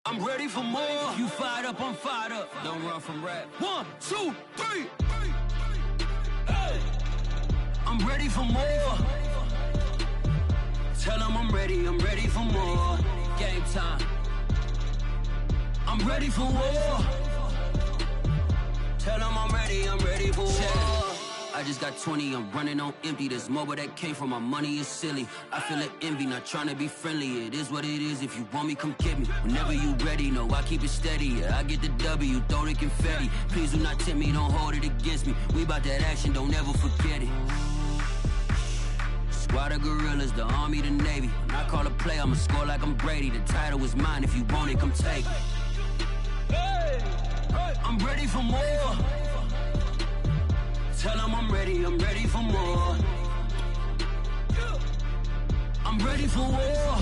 I'm ready for more. You fired up, I'm fired up. Don't run from rap. 1, 2, 3. Hey. I'm ready for more. Tell them I'm ready for more. Game time. I'm ready for war. Tell them I'm ready for war. I just got 20, I'm running on empty. This mobile that came from my money is silly. I feel an envy, not trying to be friendly. It is what it is, if you want me, come get me. Whenever you ready, no, I keep it steady. Yeah, I get the W, throw the confetti. Please do not tempt me, don't hold it against me. We bout that action, don't ever forget it. Squad of gorillas, the army, the navy. When I call a play, I'ma score like I'm Brady. The title is mine, if you want it, come take it. Hey, I'm ready for more. Tell them I'm ready for more. I'm ready for war.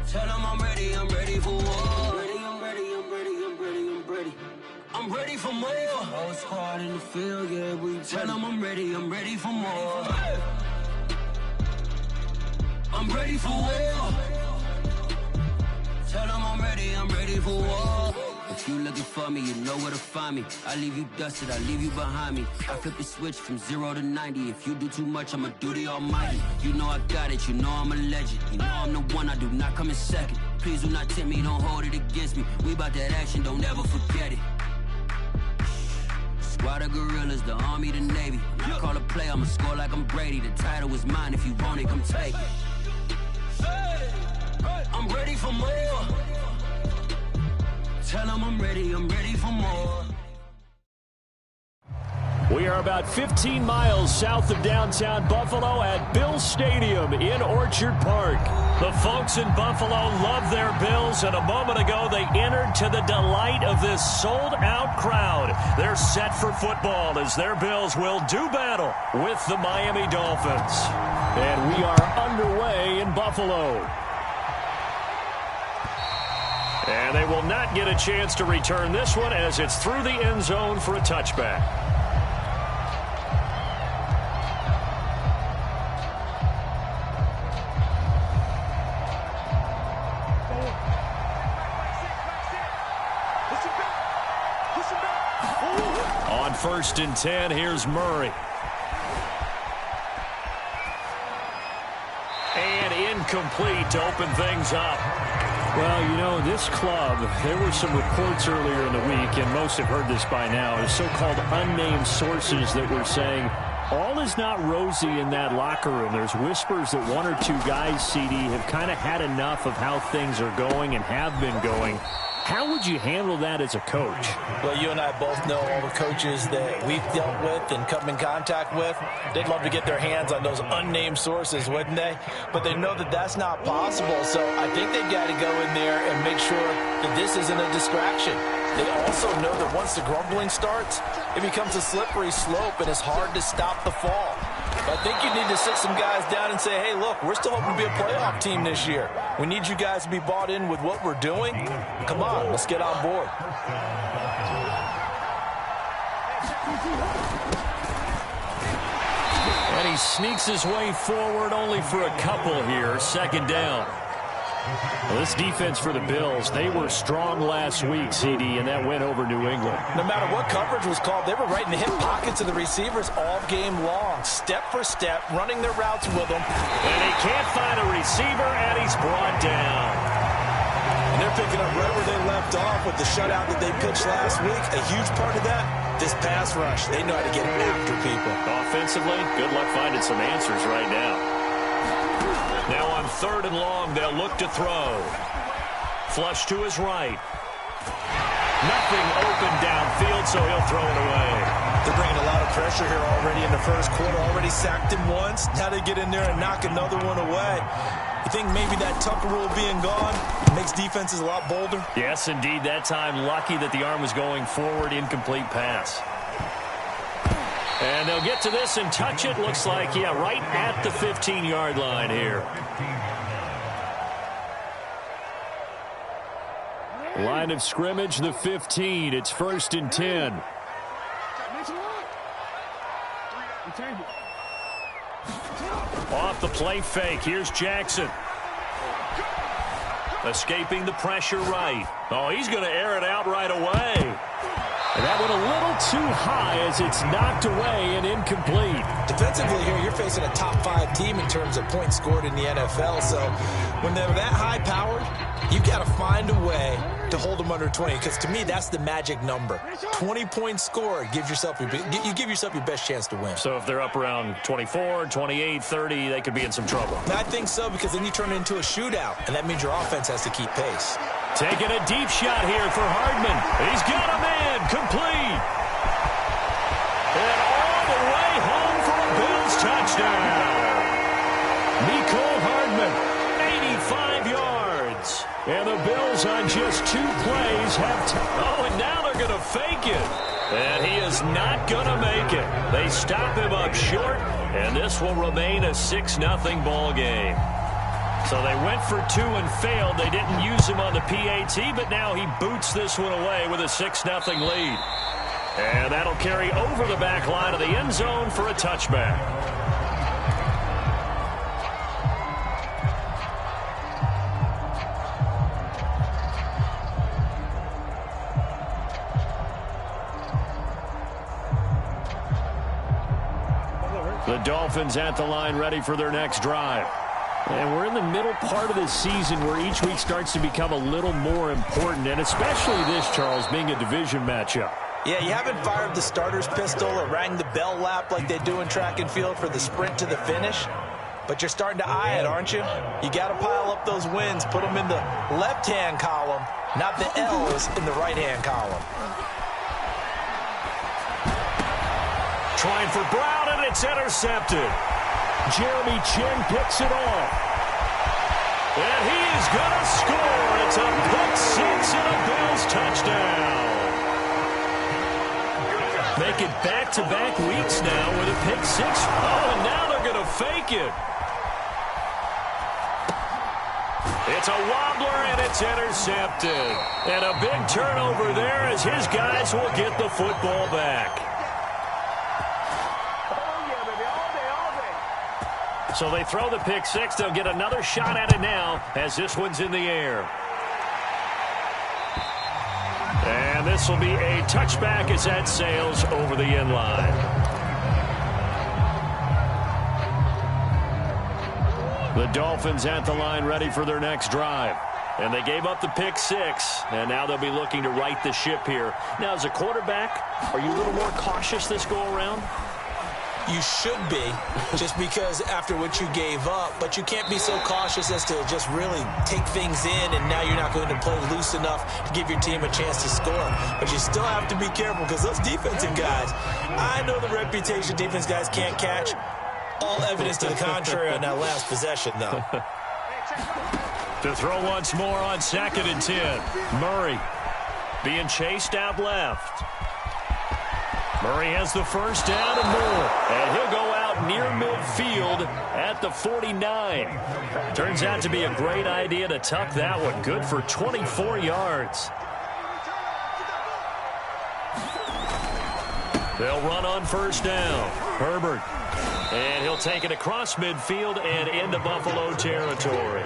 Tell them I'm ready for war. I'm ready for more. Whole squad in the field, yeah, we tell them I'm ready for more. I'm ready for war. Tell them I'm ready for war. If you looking for me, you know where to find me. I leave you dusted, I leave you behind me. I flip the switch from 0 to 90. If you do too much, I'ma do the almighty. You know I got it, you know I'm a legend. You know I'm the one, I do not come in second. Please do not tempt me, don't hold it against me. We bout that action, don't ever forget it. Squad of gorillas, the army, the navy. When I call a play, I'ma score like I'm Brady. The title is mine, if you want it, come take it. I'm ready for more. Tell them I'm ready for more. We are about 15 miles south of downtown Buffalo at Bills Stadium in Orchard Park. The folks in Buffalo love their Bills, and a moment ago they entered to the delight of this sold-out crowd. They're set for football as their Bills will do battle with the Miami Dolphins. And we are underway in Buffalo. And they will not get a chance to return this one as it's through the end zone for a touchback. On 1st and 10, here's Murray. And incomplete to open things up. Well, you know, this club, there were some reports earlier in the week, and most have heard this by now, the so-called unnamed sources that were saying all is not rosy in that locker room. There's whispers that one or two guys, CD, have kind of had enough of how things are going and have been going. How would you handle that as a coach? Well, you and I both know all the coaches that we've dealt with and come in contact with. They'd love to get their hands on those unnamed sources, wouldn't they? But they know that that's not possible, so I think they've got to go in there and make sure that this isn't a distraction. They also know that once the grumbling starts, it becomes a slippery slope and it's hard to stop the fall. But I think you need to sit some guys down and say, hey, look, we're still hoping to be a playoff team this year. We need you guys to be bought in with what we're doing. Come on, let's get on board. And he sneaks his way forward only for a couple here. 2nd down. Well, this defense for the Bills, they were strong last week, CD, and that went over New England. No matter what coverage was called, they were right in the hip pockets of the receivers all game long, step for step, running their routes with them. And he can't find a receiver, and he's brought down. And they're picking up right where they left off with the shutout that they pitched last week. A huge part of that, this pass rush. They know how to get after people. Offensively, good luck finding some answers right now. Now on 3rd and long, they'll look to throw. Flush to his right. Nothing open downfield, so he'll throw it away. They're bringing a lot of pressure here already in the first quarter. Already sacked him once. Now they get in there and knock another one away. You think maybe that Tucker rule being gone makes defenses a lot bolder? Yes, indeed. That time, lucky that the arm was going forward. Incomplete pass. And they'll get to this and touch it. Looks like, yeah, right at the 15-yard line here. Line of scrimmage, the 15. It's 1st and 10. Off the play fake. Here's Jackson. Escaping the pressure right. Oh, he's going to air it out right away. And that went a little too high as it's knocked away and incomplete. Defensively here, you're facing a top 5 team in terms of points scored in the NFL. So when they're that high powered, you got to find a way to hold them under 20. Because to me, that's the magic number. 20 points scored gives yourself you give yourself your best chance to win. So if they're up around 24, 28, 30, they could be in some trouble. I think so, because then you turn it into a shootout, and that means your offense has to keep pace. Taking a deep shot here for Hardman. He's got a man. Complete. And all the way home for a Bills touchdown. Nicole Hardman, 85 yards. And the Bills on just 2 plays have oh, and now they're going to fake it. And he is not going to make it. They stop him up short, and this will remain a 6-0 ball game. So they went for 2 and failed. They didn't use him on the PAT, but now he boots this one away with a 6-0 lead. And that'll carry over the back line of the end zone for a touchback. The Dolphins at the line ready for their next drive. And we're in the middle part of this season where each week starts to become a little more important, and especially this, Charles, being a division matchup. Yeah, you haven't fired the starter's pistol or rang the bell lap like they do in track and field for the sprint to the finish, but you're starting to eye it, aren't you? You got to pile up those wins, put them in the left-hand column, not the L's in the right-hand column. Trying for Brown, and it's intercepted. Jeremy Chin picks it off. And he is going to score. It's a pick 6 and a Bills touchdown. Make it back-to-back weeks now with a pick 6. Oh, and now they're going to fake it. It's a wobbler, and it's intercepted. And a big turnover there as his guys will get the football back. So they throw the pick 6. They'll get another shot at it now as this one's in the air. And this will be a touchback as that sails over the end line. The Dolphins at the line ready for their next drive. And they gave up the pick 6, and now they'll be looking to right the ship here. Now, as a quarterback, are you a little more cautious this go-around? You should be, just because after what you gave up, but you can't be so cautious as to just really take things in, and now you're not going to play loose enough to give your team a chance to score. But you still have to be careful, because those defensive guys, I know the reputation defense guys can't catch. All evidence to the contrary on that last possession, though. To throw once more on 2nd and 10. Murray being chased out left. Murray has the first down and more. And he'll go out near midfield at the 49. Turns out to be a great idea to tuck that one. Good for 24 yards. They'll run on first down. Herbert. And he'll take it across midfield and into Buffalo territory.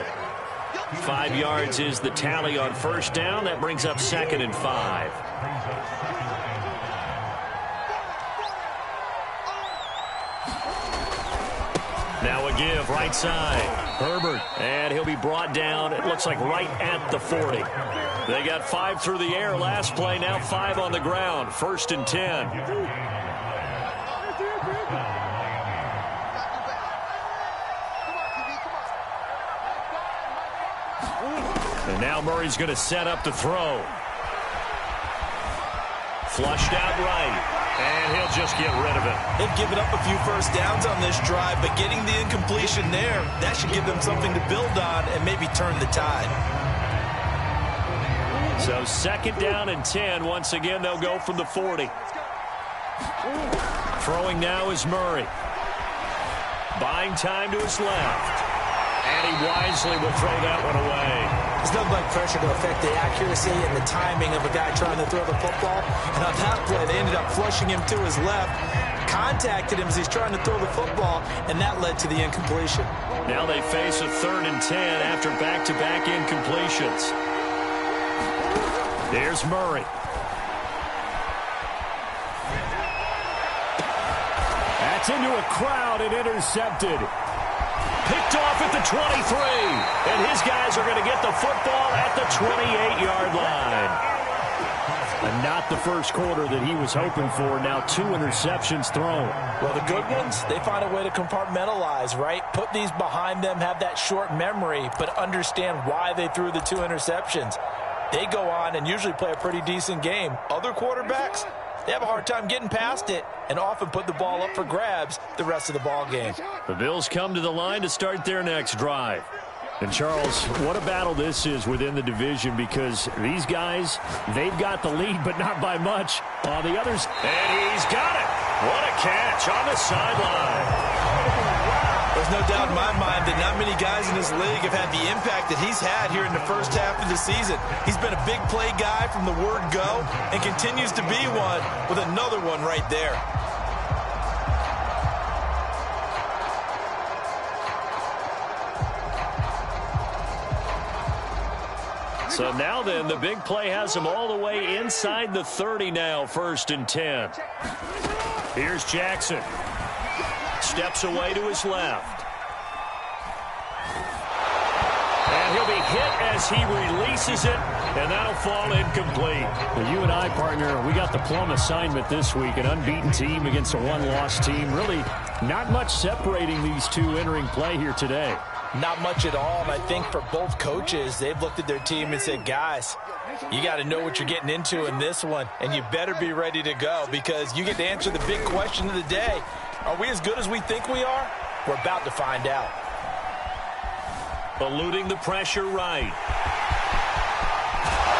5 yards is the tally on first down. That brings up 2nd and 5. Now a give, right side. Herbert, and he'll be brought down, it looks like right at the 40. They got 5 through the air last play, now 5 on the ground. 1st and 10. And now Murray's going to set up the throw. Flushed out right. And he'll just get rid of it. They've given up a few first downs on this drive, but getting the incompletion there, that should give them something to build on and maybe turn the tide. So 2nd down and 10. Once again, they'll go from the 40. Throwing now is Murray. Buying time to his left. And he wisely will throw that one away. There's nothing like pressure to affect the accuracy and the timing of a guy trying to throw the football. And on that play, they ended up flushing him to his left. contacted him as he's trying to throw the football, and that led to the incompletion. Now they face a 3rd and 10 after back-to-back incompletions. There's Murray. That's into a crowd and intercepted. Picked off at the 23. And his guys are going to get the football at the 28-yard line. And not the first quarter that he was hoping for. Now 2 interceptions thrown. Well, the good ones, they find a way to compartmentalize, right? Put these behind them, have that short memory, but understand why they threw the 2 interceptions. They go on and usually play a pretty decent game. Other quarterbacks, they have a hard time getting past it and often put the ball up for grabs the rest of the ball game. The Bills come to the line to start their next drive. And, Charles, what a battle this is within the division, because these guys, they've got the lead, but not by much. On the others, and he's got it. What a catch on the sideline. There's no doubt in my mind that not many guys in this league have had the impact that he's had here in the first half of the season. He's been a big play guy from the word go and continues to be one with another one right there. So now then, the big play has him all the way inside the 30 now, 1st and 10. Here's Jackson. Steps away to his left. And he'll be hit as he releases it, and that'll fall incomplete. Well, you and I, partner, we got the plum assignment this week, an unbeaten team against a one-loss team. Really not much separating these two entering play here today. Not much at all, and I think for both coaches, they've looked at their team and said, guys, you got to know what you're getting into in this one, and you better be ready to go because you get to answer the big question of the day. Are we as good as we think we are? We're about to find out. Eluding the pressure right.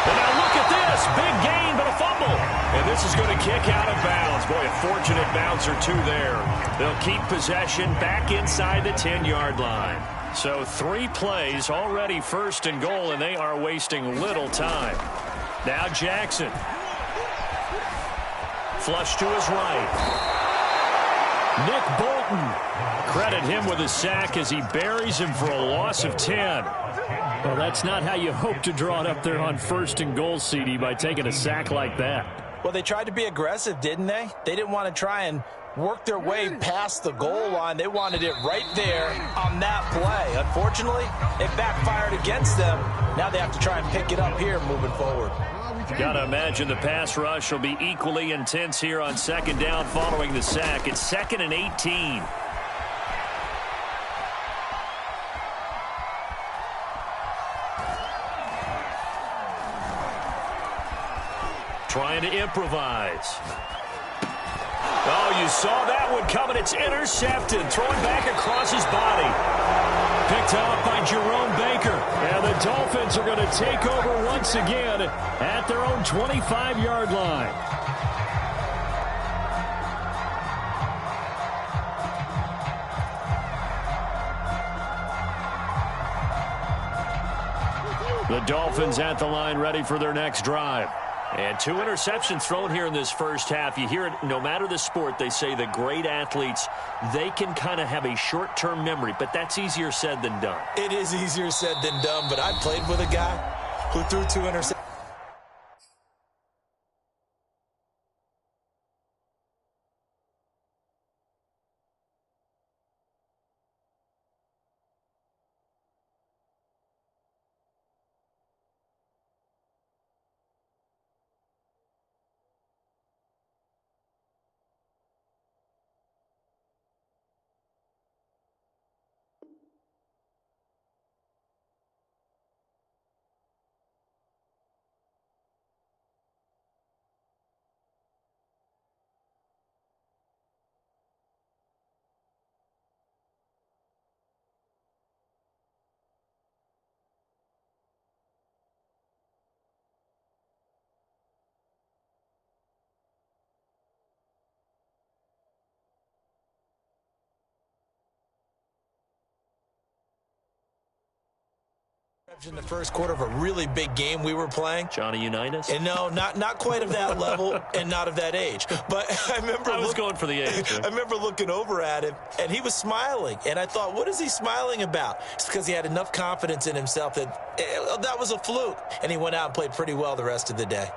And now look at this. Big gain, but a fumble. And this is going to kick out of bounds. Boy, a fortunate bounce or two there. They'll keep possession back inside the 10-yard line. So 3 plays, already 1st and goal, and they are wasting little time. Now Jackson. Flush to his right. Nick Bolton. Credit him with a sack as he buries him for a loss of 10. Well, that's not how you hope to draw it up there on 1st and goal, CD, by taking a sack like that. Well, they tried to be aggressive, didn't they? They didn't want to try and work their way past the goal line. They wanted it right there on that play. Unfortunately, it backfired against them. Now they have to try and pick it up here moving forward. Got to imagine the pass rush will be equally intense here on 2nd down following the sack. It's 2nd and 18. Trying to improvise. Oh, you saw that one coming. It's intercepted. Throwing back across his body. Picked up by Jerome Baker. And the Dolphins are going to take over once again at their own 25-yard line. The Dolphins at the line ready for their next drive. And 2 interceptions thrown here in this first half. You hear it, no matter the sport, they say the great athletes, they can kind of have a short-term memory, but that's easier said than done. It is easier said than done, but I played with a guy who threw 2 interceptions. In the first quarter of a really big game we were playing. Johnny Unitas? And no, not quite of that level and not of that age. But I remember going for the age. Right? I remember looking over at him, and he was smiling. And I thought, what is he smiling about? It's because he had enough confidence in himself that that was a fluke. And he went out and played pretty well the rest of the day.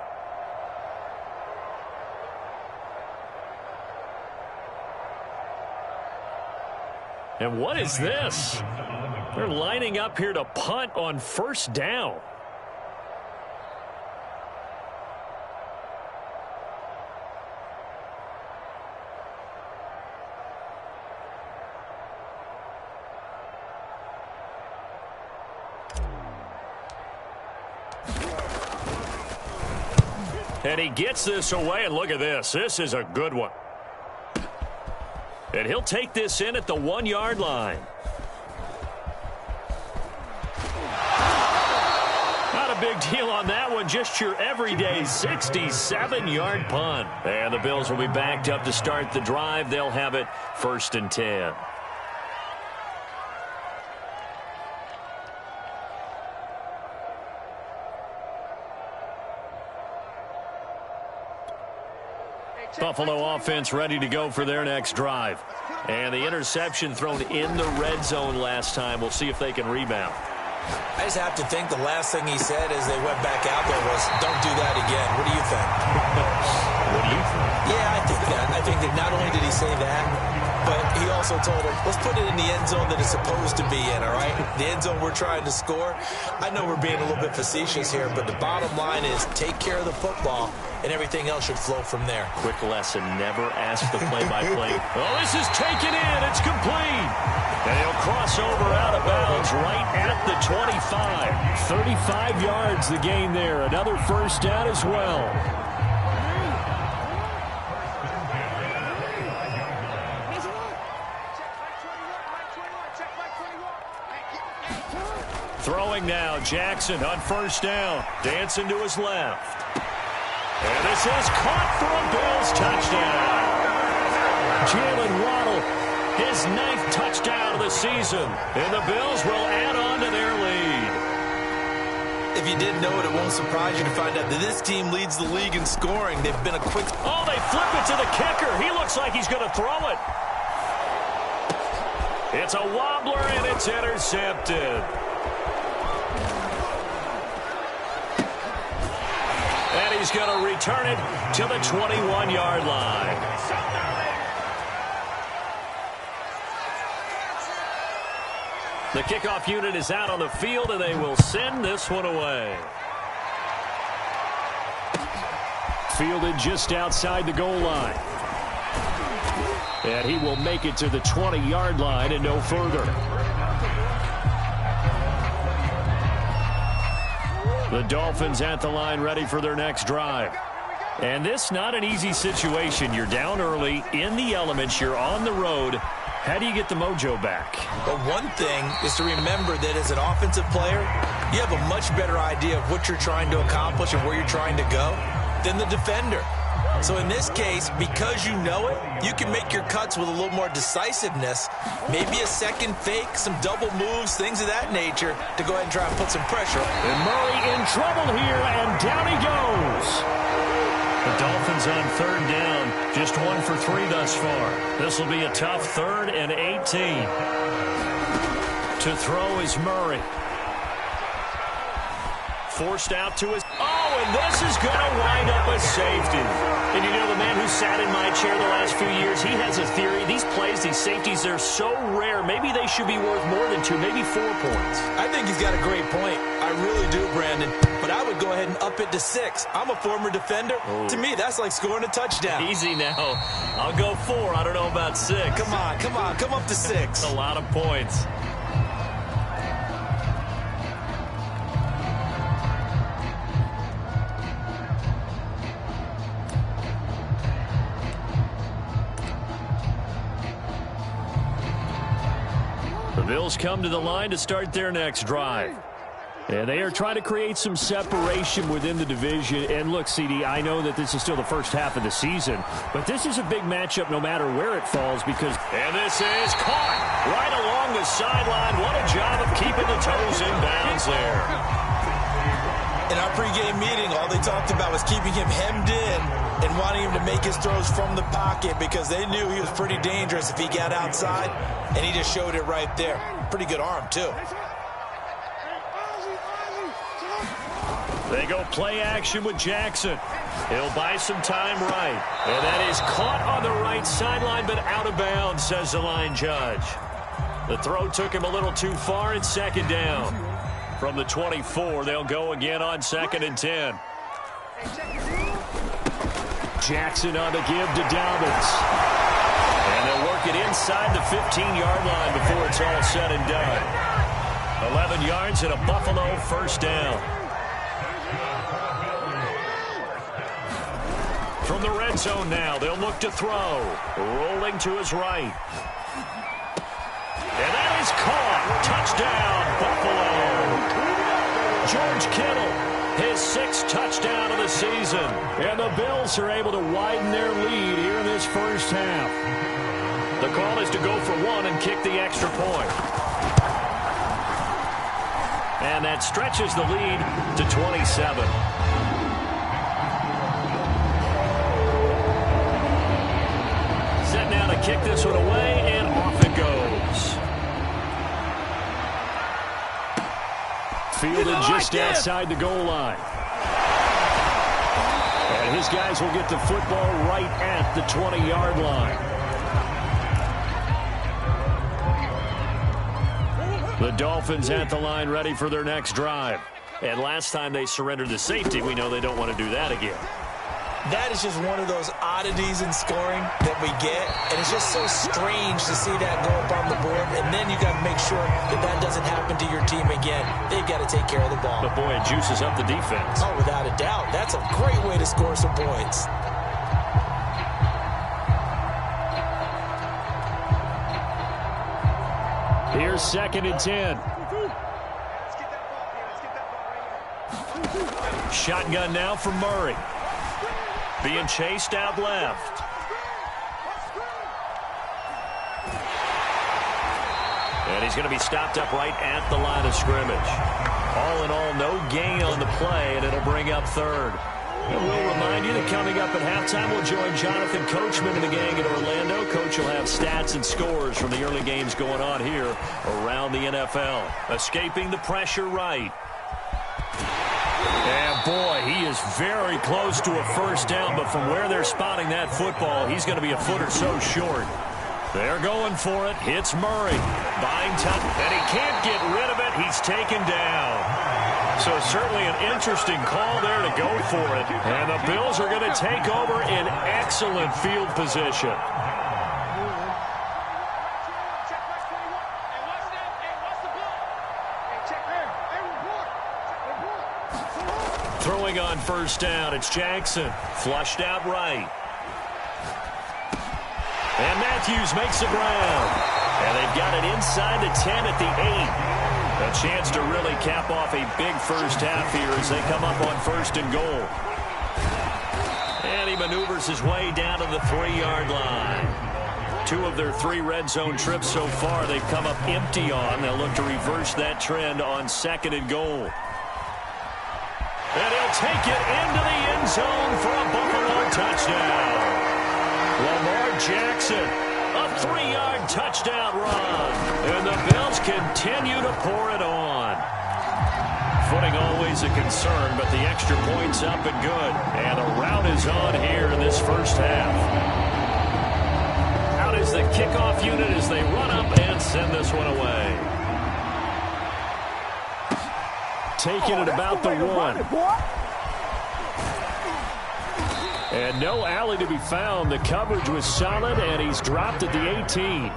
And what is this? They're lining up here to punt on first down. And he gets this away, and look at this. This is a good one. And he'll take this in at the 1-yard line. Not a big deal on that one. Just your everyday 67-yard punt. And the Bills will be backed up to start the drive. They'll have it 1st and 10. Buffalo offense ready to go for their next drive. And the interception thrown in the red zone last time. We'll see if they can rebound. I just have to think the last thing he said as they went back out there was, don't do that again. What do you think? What do you think? Yeah, I think that. I think that not only did he say that, but he also told him, let's put it in the end zone that it's supposed to be in, all right? The end zone we're trying to score. I know we're being a little bit facetious here, but the bottom line is take care of the football, and everything else should flow from there. Quick lesson, never ask the play-by-play. Oh, this is taken in. It's complete. And he'll cross over out of bounds right at the 25. 35 yards the gain there. Another first down as well. Throwing now, Jackson on first down. Dancing to his left. And this is caught for a Bills touchdown. Jalen Waddle, his 9th touchdown of the season. And the Bills will add on to their lead. If you didn't know it, it won't surprise you to find out that this team leads the league in scoring. They've been a quick... Oh, they flip it to the kicker. He looks like he's going to throw it. It's a wobbler, and it's intercepted. And he's going to return it to the 21-yard line. The kickoff unit is out on the field, and they will send this one away. Fielded just outside the goal line. And he will make it to the 20-yard line and no further. The Dolphins at the line ready for their next drive. And this not an easy situation. You're down early, in the elements, you're on the road. How do you get the mojo back? Well, one thing is to remember that as an offensive player, you have a much better idea of what you're trying to accomplish and where you're trying to go than the defender. So in this case, because you know it, you can make your cuts with a little more decisiveness, maybe a second fake, some double moves, things of that nature, to go ahead and try and put some pressure. And Murray in trouble here, and down he goes. The Dolphins on 3rd down, just 1 for 3 thus far. This will be a tough 3rd and 18. To throw is Murray. Forced out to his... Oh, and this is going to wind up a safety. And you know, the man who sat in my chair the last few years, he has a theory. These plays, these safeties, they're so rare. Maybe they should be worth more than 2, maybe 4 points. I think he's got a great point. I really do, Brandon. But I would go ahead and up it to 6. I'm a former defender. Oh. To me, that's like scoring a touchdown. Easy now. I'll go 4. I don't know about 6. Come on. Come up to 6. That's a lot of points. The Bills come to the line to start their next drive. And they are trying to create some separation within the division. And look, CD, I know that this is still the first half of the season, but this is a big matchup no matter where it falls because... And this is caught right along the sideline. What a job of keeping the toes in bounds there. In our pregame meeting, all they talked about was keeping him hemmed in and wanting him to make his throws from the pocket because they knew he was pretty dangerous if he got outside, and he just showed it right there. Pretty good arm, too. They go play action with Jackson. He'll buy some time right. And that is caught on the right sideline, but out of bounds, says the line judge. The throw took him a little too far. It's second down. From the 24, they'll go again on 2nd and 10. Jackson on the give to Dobbins. And they'll work it inside the 15-yard line before it's all said and done. 11 yards and a Buffalo first down. From the red zone now, they'll look to throw. Rolling to his right. And that is caught. Touchdown, Buffalo. George Kittle, his 6th touchdown of the season. And the Bills are able to widen their lead here in this first half. The call is to go for 1 and kick the extra point. And that stretches the lead to 27. Set now to kick this one away, and off it goes. Fielded just outside the goal line. And his guys will get the football right at the 20-yard line. The Dolphins at the line ready for their next drive. And last time they surrendered the safety, we know they don't want to do that again. That is just one of those oddities in scoring that we get, and it's just so strange to see that go up on the board, and then you got to make sure that that doesn't happen to your team again. They've got to take care of the ball. But boy, it juices up the defense. Oh, without a doubt. That's a great way to score some points. Here's 2nd and 10. Shotgun now from Murray. Being chased out left. And he's going to be stopped up right at the line of scrimmage. All in all, no gain on the play, and it'll bring up 3rd. And we'll remind you that coming up at halftime, we'll join Jonathan Coachman and the gang in Orlando. Coach will have stats and scores from the early games going on here around the NFL. Escaping the pressure right. And boy, he is very close to a first down, but from where they're spotting that football, he's going to be a foot or so short. They're going for it. Hits Murray. Buying time, and he can't get rid of it. He's taken down. So certainly an interesting call there to go for it. And the Bills are going to take over in excellent field position. Throwing on first down, it's Jackson. Flushed out right. And Matthews makes the ground. And they've got it inside the 10 at the 8. A chance to really cap off a big first half here as they come up on 1st and goal. And he maneuvers his way down to the 3-yard line. 2 of their 3 red zone trips so far they've come up empty on. They'll look to reverse that trend on 2nd and goal. And he'll take it into the end zone for a Buffalo touchdown. Lamar Jackson, a 3-yard touchdown run. And the Bills continue to pour it on. Footing always a concern, but the extra point's up and good. And the route is on here in this first half. Out is the kickoff unit as they run up and send this one away. Taking it about the 1. And no alley to be found. The coverage was solid, and he's dropped at the 18.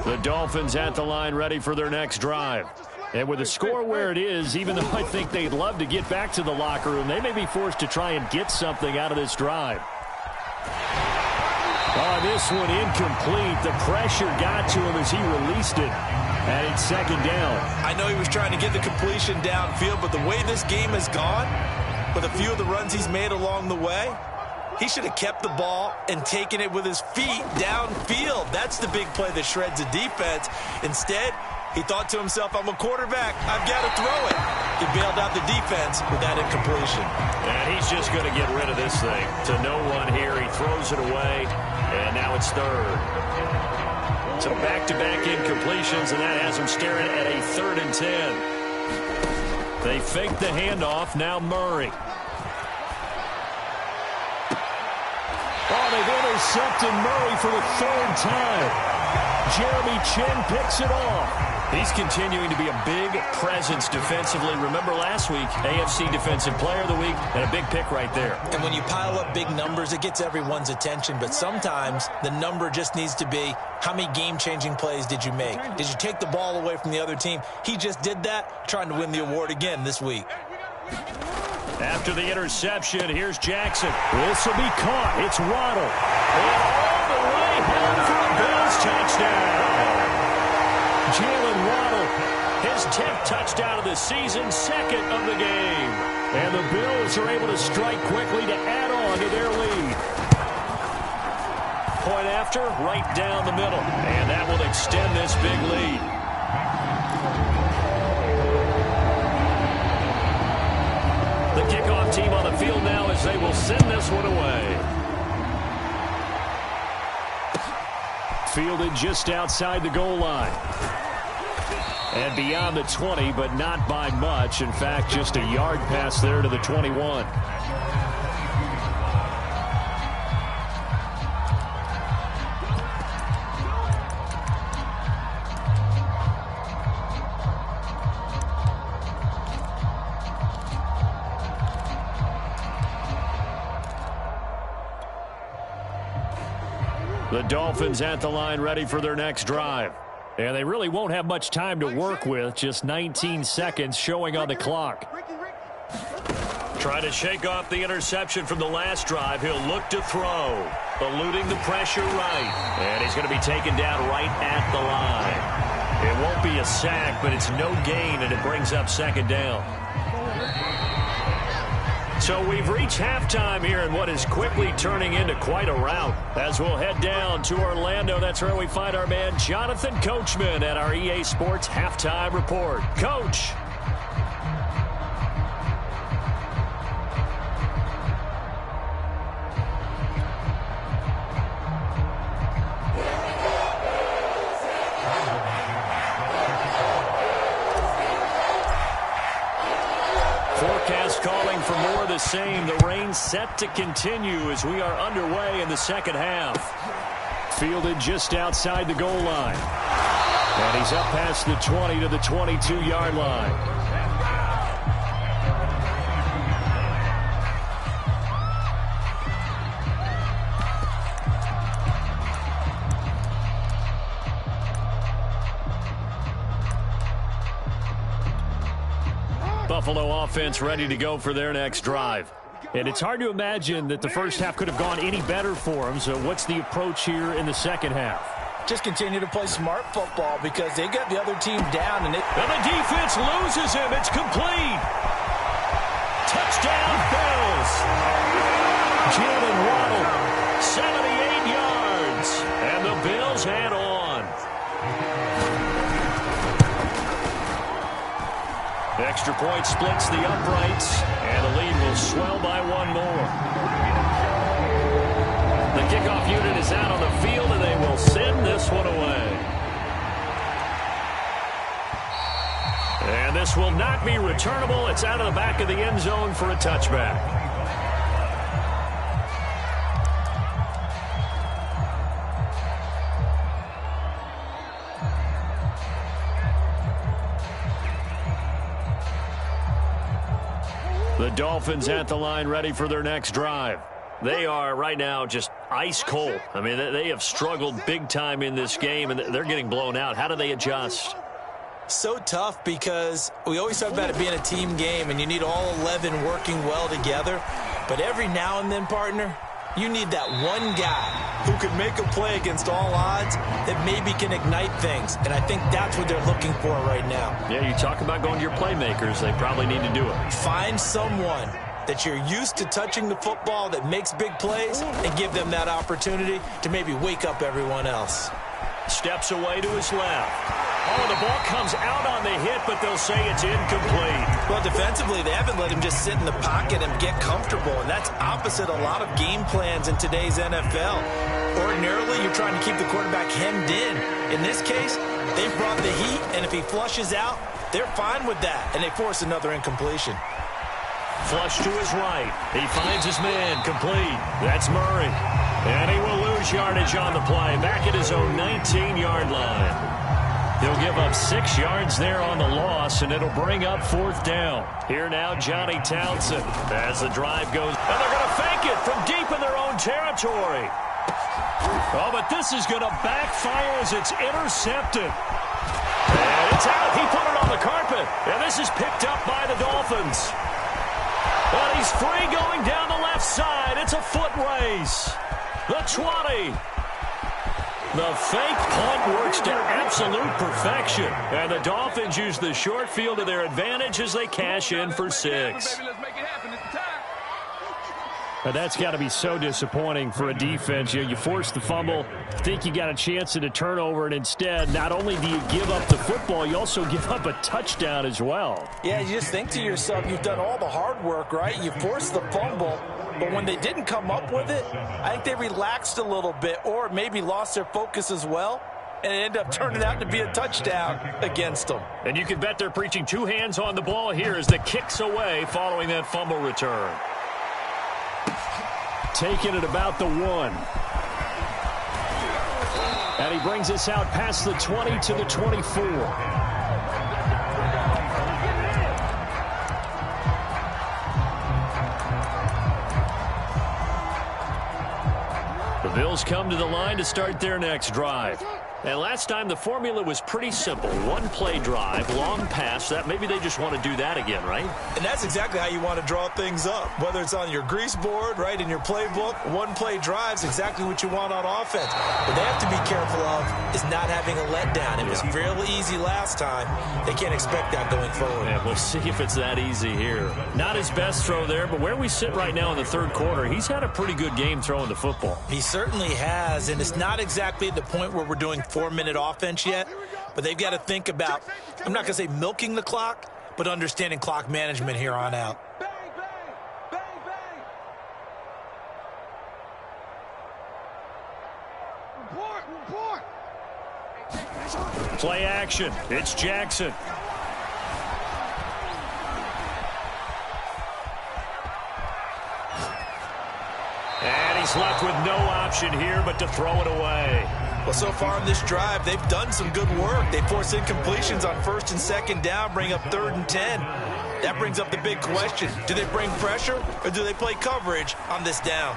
The Dolphins at the line ready for their next drive. And with the score where it is, even though I think they'd love to get back to the locker room, they may be forced to try and get something out of this drive. Oh, this one incomplete. The pressure got to him as he released it. And it's second down. I know he was trying to get the completion downfield, but the way this game has gone, with a few of the runs he's made along the way, he should have kept the ball and taken it with his feet downfield. That's the big play that shreds a defense. Instead, he thought to himself, I'm a quarterback. I've got to throw it. He bailed out the defense with that incompletion. And he's just going to get rid of this thing to no one here. He throws it away, and now it's third. So back-to-back incompletions, and that has him staring at a 3rd and 10. They fake the handoff. Now Murray. Oh, they've intercepted Murray for the 3rd time. Jeremy Chin picks it off. He's continuing to be a big presence defensively. Remember last week, AFC Defensive Player of the Week, and a big pick right there. And when you pile up big numbers, it gets everyone's attention. But sometimes the number just needs to be, how many game-changing plays did you make? Did you take the ball away from the other team? He just did that, trying to win the award again this week. After the interception, here's Jackson. This will be caught. It's Waddle. And all the way home for a Bills touchdown. Jalen Waddle, his 10th touchdown of the season, 2nd of the game. And the Bills are able to strike quickly to add on to their lead. Point after, right down the middle. And that will extend this big lead. The kickoff team on the field now as they will send this one away. Fielded just outside the goal line. And beyond the 20, but not by much. In fact, just a yard pass there to the 21. The Dolphins at the line ready for their next drive. And they really won't have much time to work with. Just 19 seconds showing on the clock. Trying to shake off the interception from the last drive. He'll look to throw. Eluding the pressure right. And he's going to be taken down right at the line. It won't be a sack, but it's no gain, and it brings up second down. So we've reached halftime here in what is quickly turning into quite a rout. As we'll head down to Orlando, that's where we find our man Jonathan Coachman at our EA Sports Halftime Report. Coach. Forecast calling for more of the same. The rain set to continue as we are underway in the second half. Fielded just outside the goal line. And he's up past the 20 to the 22-yard line. Buffalo offense ready to go for their next drive. And it's hard to imagine that the first half could have gone any better for them. So what's the approach here in the second half? Just continue to play smart football because they got the other team down. And the defense loses him. It's complete. Touchdown, Bills. Jalen Waddle, 78 yards. And the Bills head on. Extra point splits the uprights, and the lead will swell by one more. The kickoff unit is out on the field, and they will send this one away. And this will not be returnable. It's out of the back of the end zone for a touchback. The Dolphins at the line ready for their next drive. They are right now just ice cold. I mean, they have struggled big time in this game, and they're getting blown out. How do they adjust? So tough because we always talk about it being a team game, and you need all 11 working well together. But every now and then, partner, You need that one guy who can make a play against all odds that maybe can ignite things. And I think that's what they're looking for right now. Yeah, you talk about going to your playmakers. They probably need to do it. Find someone that you're used to touching the football that makes big plays and give them that opportunity to maybe wake up everyone else. Steps away to his left. Oh, the ball comes out on the hit, but they'll say it's incomplete. Well, defensively, they haven't let him just sit in the pocket and get comfortable, and that's opposite a lot of game plans in today's NFL. Ordinarily, you're trying to keep the quarterback hemmed in. In this case, they've brought the heat, and if he flushes out, they're fine with that, and they force another incompletion. Flush to his right. He finds his man complete. That's Murray. And he will lose yardage on the play, back at his own 19-yard line. He'll give up 6 yards there on the loss, and it'll bring up 4th down. Here now, Johnny Townsend, as the drive goes. And they're going to fake it from deep in their own territory. Oh, but this is going to backfire as it's intercepted. And it's out. He put it on the carpet. And this is picked up by the Dolphins. And he's free going down the left side. It's a foot race. The 20. The fake punt works to absolute perfection. And the Dolphins use the short field to their advantage as they cash in for 6. But that's got to be so disappointing for a defense. You force the fumble, think you got a chance at a turnover, and instead, not only do you give up the football, you also give up a touchdown as well. Yeah, you just think to yourself, you've done all the hard work, right? You forced the fumble, but when they didn't come up with it, I think they relaxed a little bit or maybe lost their focus as well, and it ended up turning out to be a touchdown against them. And you can bet they're preaching 2 hands on the ball here as the kick's away following that fumble return. Taking it about the 1. And he brings us out past the 20 to the 24. The Bills come to the line to start their next drive. And last time the formula was pretty simple. 1-play drive, long pass. That maybe they just want to do that again, right? And that's exactly how you want to draw things up. Whether it's on your grease board, right, in your playbook, 1-play drive's exactly what you want on offense. What they have to be careful of is not having a letdown. It was real easy last time. They can't expect that going forward. Yeah, we'll see if it's that easy here. Not his best throw there, but where we sit right now in the 3rd quarter, he's had a pretty good game throwing the football. He certainly has, and it's not exactly at the point where we're doing 4-minute offense yet, but they've got to think about, I'm not going to say milking the clock, but understanding clock management here on out. Report. Play action. It's Jackson. And he's left with no option here but to throw it away. Well, so far in this drive, they've done some good work. They force incompletions on 1st and 2nd down, bring up 3rd and 10. That brings up the big question. Do they bring pressure or do they play coverage on this down?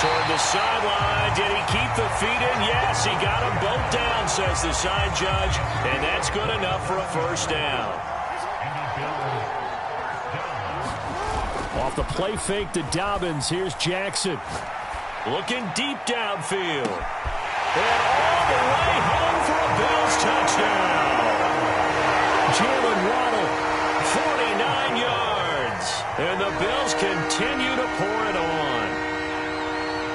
Toward the sideline. Did he keep the feet in? Yes, he got them both down, says the side judge. And that's good enough for a 1st down. Off the play fake to Dobbins, here's Jackson. Looking deep downfield. And all the way home for a Bills touchdown. Jalen Waddle, 49 yards. And the Bills continue to pour it on.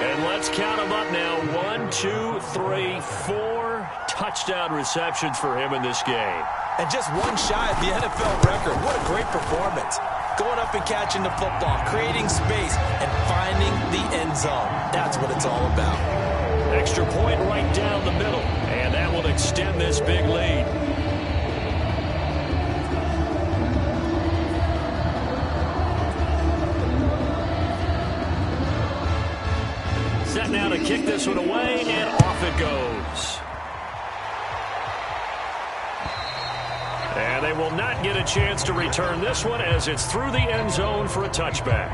And let's count them up now. 1, 2, 3, 4 touchdown receptions for him in this game. And just one shy of the NFL record. What a great performance. Going up and catching the football, creating space, and finding the end zone. That's what it's all about. Extra point right down the middle, and that will extend this big lead. Set now to kick this one away, and off it goes. And they will not get a chance to return this one as it's through the end zone for a touchback.